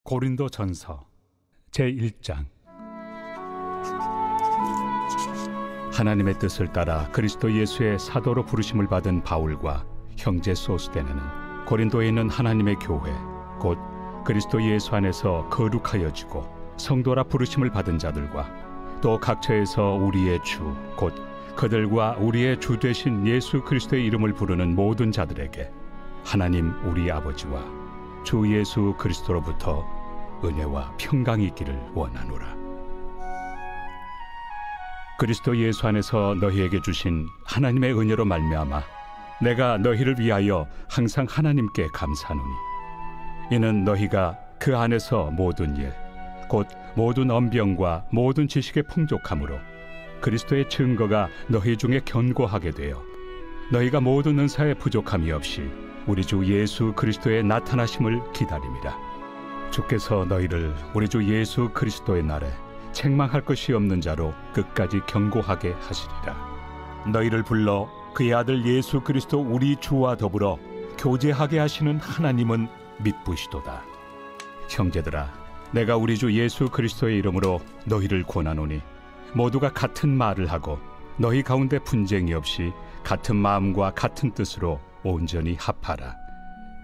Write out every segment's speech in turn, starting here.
고린도전서 제1장. 하나님의 뜻을 따라 그리스도 예수의 사도로 부르심을 받은 바울과 형제 소스데네는 고린도에 있는 하나님의 교회 곧 그리스도 예수 안에서 거룩하여지고 성도라 부르심을 받은 자들과 또 각처에서 우리의 주 곧 그들과 우리의 주 되신 예수 그리스도의 이름을 부르는 모든 자들에게 하나님 우리 아버지와 주 예수 그리스도로부터 은혜와 평강이 있기를 원하노라. 그리스도 예수 안에서 너희에게 주신 하나님의 은혜로 말미암아 내가 너희를 위하여 항상 하나님께 감사하노니 이는 너희가 그 안에서 모든 일 곧 모든 언병과 모든 지식의 풍족함으로 그리스도의 증거가 너희 중에 견고하게 되어 너희가 모든 은사에 부족함이 없이 우리 주 예수 그리스도의 나타나심을 기다림이라. 주께서 너희를 우리 주 예수 그리스도의 날에 책망할 것이 없는 자로 끝까지 견고하게 하시리라. 너희를 불러 그의 아들 예수 그리스도 우리 주와 더불어 교제하게 하시는 하나님은 믿부시도다. 형제들아, 내가 우리 주 예수 그리스도의 이름으로 너희를 권하노니 모두가 같은 말을 하고 너희 가운데 분쟁이 없이 같은 마음과 같은 뜻으로 온전히 합하라.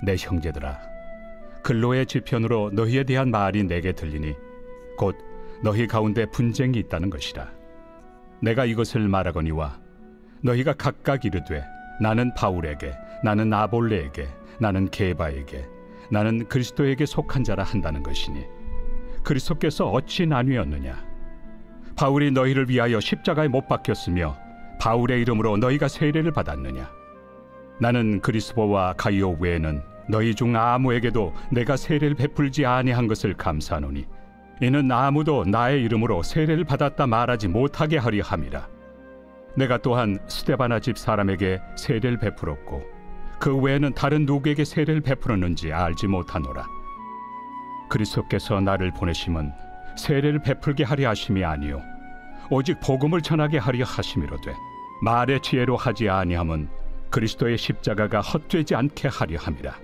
내 형제들아, 근로의 지편으로 너희에 대한 말이 내게 들리니 곧 너희 가운데 분쟁이 있다는 것이라. 내가 이것을 말하거니와 너희가 각각 이르되 나는 바울에게, 나는 아볼레에게, 나는 게바에게, 나는 그리스도에게 속한 자라 한다는 것이니 그리스도께서 어찌 나뉘었느냐? 바울이 너희를 위하여 십자가에 못 박혔으며 바울의 이름으로 너희가 세례를 받았느냐? 나는 그리스도와 가이오 외에는 너희 중 아무에게도 내가 세례를 베풀지 아니한 것을 감사하노니 이는 아무도 나의 이름으로 세례를 받았다 말하지 못하게 하려 함이라. 내가 또한 스데바나 집 사람에게 세례를 베풀었고 그 외에는 다른 누구에게 세례를 베풀었는지 알지 못하노라. 그리스도께서 나를 보내심은 세례를 베풀게 하려 하심이 아니요 오직 복음을 전하게 하려 하심이로되 말의 지혜로 하지 아니함은 그리스도의 십자가가 헛되지 않게 하려 함이라.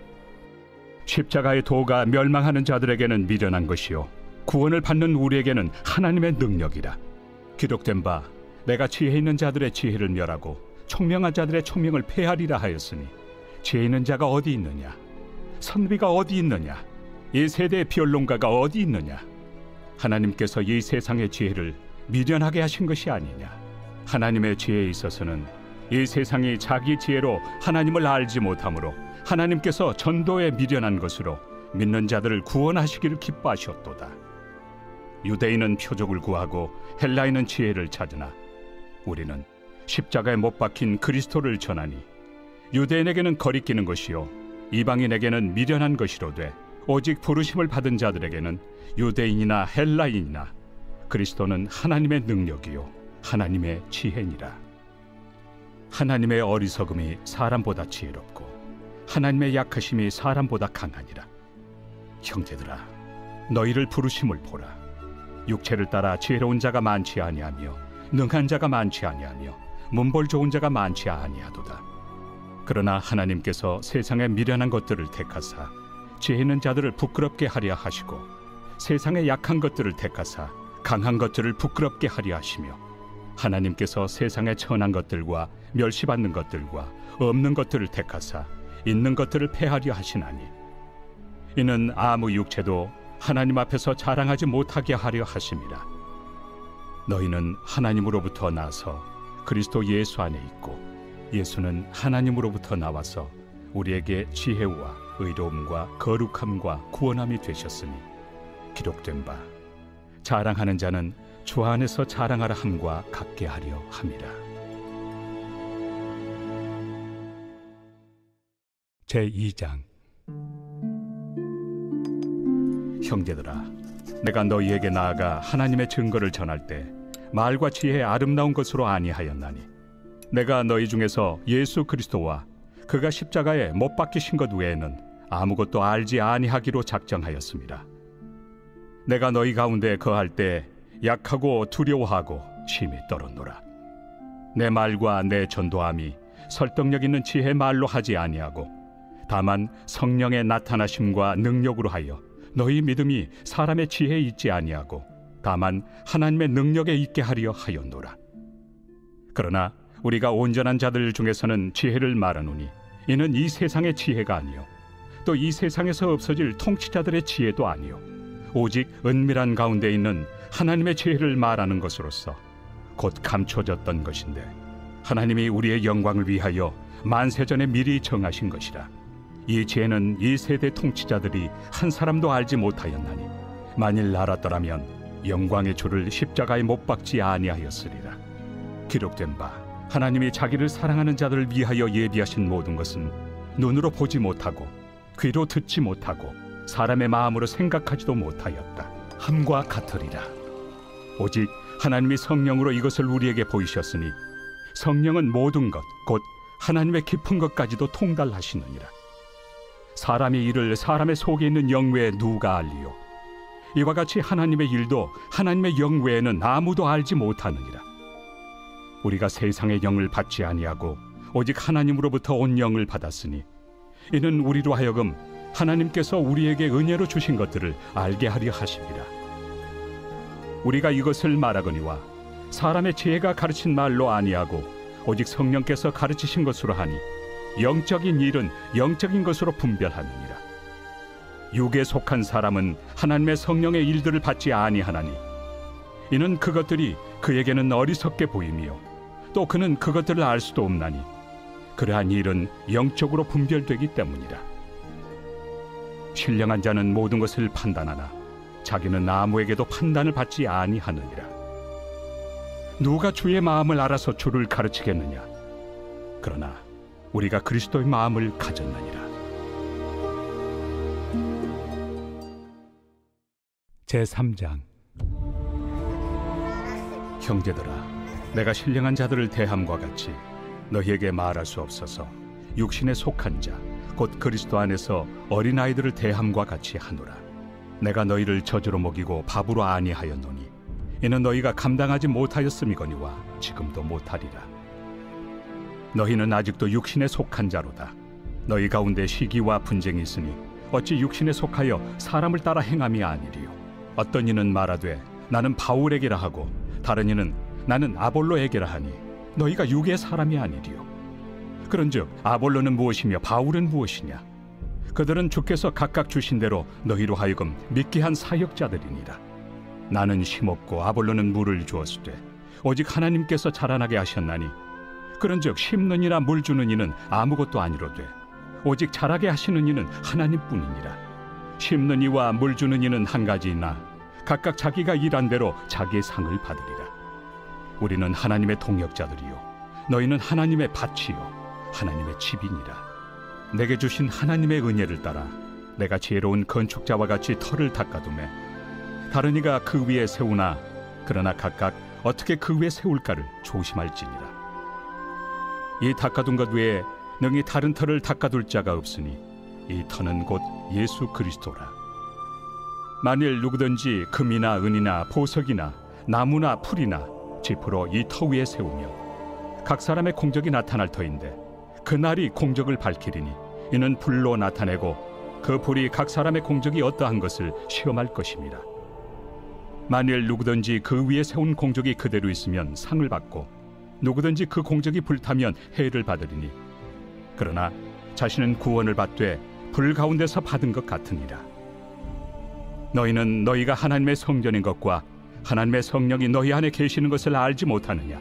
십자가의 도가 멸망하는 자들에게는 미련한 것이요 구원을 받는 우리에게는 하나님의 능력이라. 기록된 바 내가 지혜 있는 자들의 지혜를 멸하고 총명한 자들의 총명을 폐하리라 하였으니 지혜 있는 자가 어디 있느냐? 선비가 어디 있느냐? 이 세대의 변론가가 어디 있느냐? 하나님께서 이 세상의 지혜를 미련하게 하신 것이 아니냐? 하나님의 지혜에 있어서는 이 세상이 자기 지혜로 하나님을 알지 못하므로 하나님께서 전도에 미련한 것으로 믿는 자들을 구원하시기를 기뻐하셨도다. 유대인은 표적을 구하고 헬라인은 지혜를 찾으나 우리는 십자가에 못 박힌 그리스도를 전하니 유대인에게는 거리끼는 것이요 이방인에게는 미련한 것이로되 오직 부르심을 받은 자들에게는 유대인이나 헬라인이나 그리스도는 하나님의 능력이요 하나님의 지혜니라. 하나님의 어리석음이 사람보다 지혜롭고 하나님의 약하심이 사람보다 강하니라. 형제들아, 너희를 부르심을 보라. 육체를 따라 지혜로운 자가 많지 아니하며 능한 자가 많지 아니하며 문벌 좋은 자가 많지 아니하도다. 그러나 하나님께서 세상의 미련한 것들을 택하사 지혜 있는 자들을 부끄럽게 하려 하시고 세상의 약한 것들을 택하사 강한 것들을 부끄럽게 하려 하시며 하나님께서 세상의 천한 것들과 멸시받는 것들과 없는 것들을 택하사 있는 것들을 폐하려 하시나니 이는 아무 육체도 하나님 앞에서 자랑하지 못하게 하려 하심이라. 너희는 하나님으로부터 나서 그리스도 예수 안에 있고 예수는 하나님으로부터 나와서 우리에게 지혜와 의로움과 거룩함과 구원함이 되셨으니 기록된 바 자랑하는 자는 주 안에서 자랑하라 함과 같게 하려 함이라. 제2장. 형제들아, 내가 너희에게 나아가 하나님의 증거를 전할 때 말과 지혜의 아름다운 것으로 아니하였나니 내가 너희 중에서 예수 그리스도와 그가 십자가에 못 박히신 것 외에는 아무것도 알지 아니하기로 작정하였습니다. 내가 너희 가운데 거할 때 약하고 두려워하고 심히 떨었노라. 내 말과 내 전도함이 설득력 있는 지혜의 말로 하지 아니하고 다만 성령의 나타나심과 능력으로 하여 너희 믿음이 사람의 지혜에 있지 아니하고 다만 하나님의 능력에 있게 하려 하였노라. 그러나 우리가 온전한 자들 중에서는 지혜를 말하노니 이는 이 세상의 지혜가 아니요 또 이 세상에서 없어질 통치자들의 지혜도 아니요 오직 은밀한 가운데 있는 하나님의 지혜를 말하는 것으로서 곧 감춰졌던 것인데 하나님이 우리의 영광을 위하여 만세전에 미리 정하신 것이라. 이 지혜는 이 세대 통치자들이 한 사람도 알지 못하였나니 만일 알았더라면 영광의 주를 십자가에 못 박지 아니하였으리라. 기록된 바 하나님이 자기를 사랑하는 자들을 위하여 예비하신 모든 것은 눈으로 보지 못하고 귀로 듣지 못하고 사람의 마음으로 생각하지도 못하였다 함과 같으리라. 오직 하나님이 성령으로 이것을 우리에게 보이셨으니 성령은 모든 것 곧 하나님의 깊은 것까지도 통달하시느니라. 사람의 일을 사람의 속에 있는 영 외에 누가 알리요? 이와 같이 하나님의 일도 하나님의 영 외에는 아무도 알지 못하느니라. 우리가 세상의 영을 받지 아니하고 오직 하나님으로부터 온 영을 받았으니 이는 우리로 하여금 하나님께서 우리에게 은혜로 주신 것들을 알게 하려 하심이라. 우리가 이것을 말하거니와 사람의 지혜가 가르친 말로 아니하고 오직 성령께서 가르치신 것으로 하니 영적인 일은 영적인 것으로 분별하느니라. 육에 속한 사람은 하나님의 성령의 일들을 받지 아니하나니 이는 그것들이 그에게는 어리석게 보이며 또 그는 그것들을 알 수도 없나니 그러한 일은 영적으로 분별되기 때문이라. 신령한 자는 모든 것을 판단하나 자기는 아무에게도 판단을 받지 아니하느니라. 누가 주의 마음을 알아서 주를 가르치겠느냐? 그러나 우리가 그리스도의 마음을 가졌느니라. 제3장. 형제들아, 내가 신령한 자들을 대함과 같이 너희에게 말할 수 없어서 육신에 속한 자 곧 그리스도 안에서 어린아이들을 대함과 같이 하노라. 내가 너희를 저주로 먹이고 밥으로 아니하였노니 이는 너희가 감당하지 못하였음이거니와 지금도 못하리라. 너희는 아직도 육신에 속한 자로다. 너희 가운데 시기와 분쟁이 있으니 어찌 육신에 속하여 사람을 따라 행함이 아니리요. 어떤 이는 말하되 나는 바울에게라 하고 다른 이는 나는 아볼로에게라 하니 너희가 육의 사람이 아니리요. 그런즉 아볼로는 무엇이며 바울은 무엇이냐? 그들은 주께서 각각 주신 대로 너희로 하여금 믿게 한 사역자들이니라. 나는 심었고 아볼로는 물을 주었으되 오직 하나님께서 자라나게 하셨나니 그런즉 심는 이나 물 주는 이는 아무것도 아니로되 오직 자라게 하시는 이는 하나님뿐이니라. 심는 이와 물 주는 이는 한 가지이나 각각 자기가 일한 대로 자기의 상을 받으리라. 우리는 하나님의 동역자들이요 너희는 하나님의 밭이요 하나님의 집이니라. 내게 주신 하나님의 은혜를 따라 내가 지혜로운 건축자와 같이 터를 닦아두매 다른 이가 그 위에 세우나 그러나 각각 어떻게 그 위에 세울까를 조심할지니라. 이 닦아둔 것 외에 능히 다른 터를 닦아둘 자가 없으니 이 터는 곧 예수 그리스도라. 만일 누구든지 금이나 은이나 보석이나 나무나 풀이나 지프로 이 터 위에 세우면 각 사람의 공적이 나타날 터인데 그날이 공적을 밝히리니 이는 불로 나타내고 그 불이 각 사람의 공적이 어떠한 것을 시험할 것입니다. 만일 누구든지 그 위에 세운 공적이 그대로 있으면 상을 받고 누구든지 그 공적이 불타면 해를 받으리니 그러나 자신은 구원을 받되 불 가운데서 받은 것 같으니라. 너희는 너희가 하나님의 성전인 것과 하나님의 성령이 너희 안에 계시는 것을 알지 못하느냐?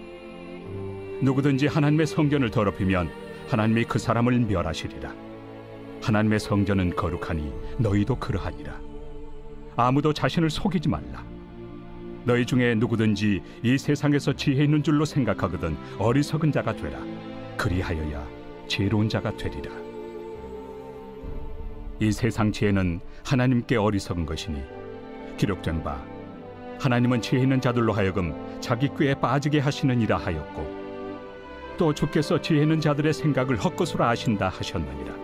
누구든지 하나님의 성전을 더럽히면 하나님이 그 사람을 멸하시리라. 하나님의 성전은 거룩하니 너희도 그러하니라. 아무도 자신을 속이지 말라. 너희 중에 누구든지 이 세상에서 지혜 있는 줄로 생각하거든 어리석은 자가 되라. 그리하여야 지혜로운 자가 되리라. 이 세상 지혜는 하나님께 어리석은 것이니 기록된 바 하나님은 지혜 있는 자들로 하여금 자기 꾀에 빠지게 하시느니라 하였고 또 주께서 지혜 있는 자들의 생각을 헛것으로 아신다 하셨느니라.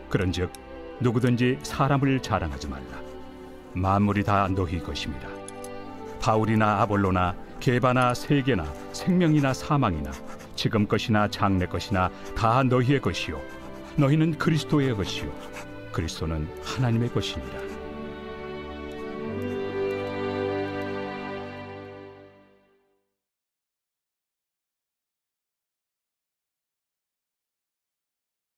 그런즉 누구든지 사람을 자랑하지 말라. 만물이 다 너희 것입니다. 바울이나 아볼로나 게바나 세계나 생명이나 사망이나 지금 것이나 장래 것이나 다 너희의 것이요 너희는 그리스도의 것이요 그리스도는 하나님의 것이니라.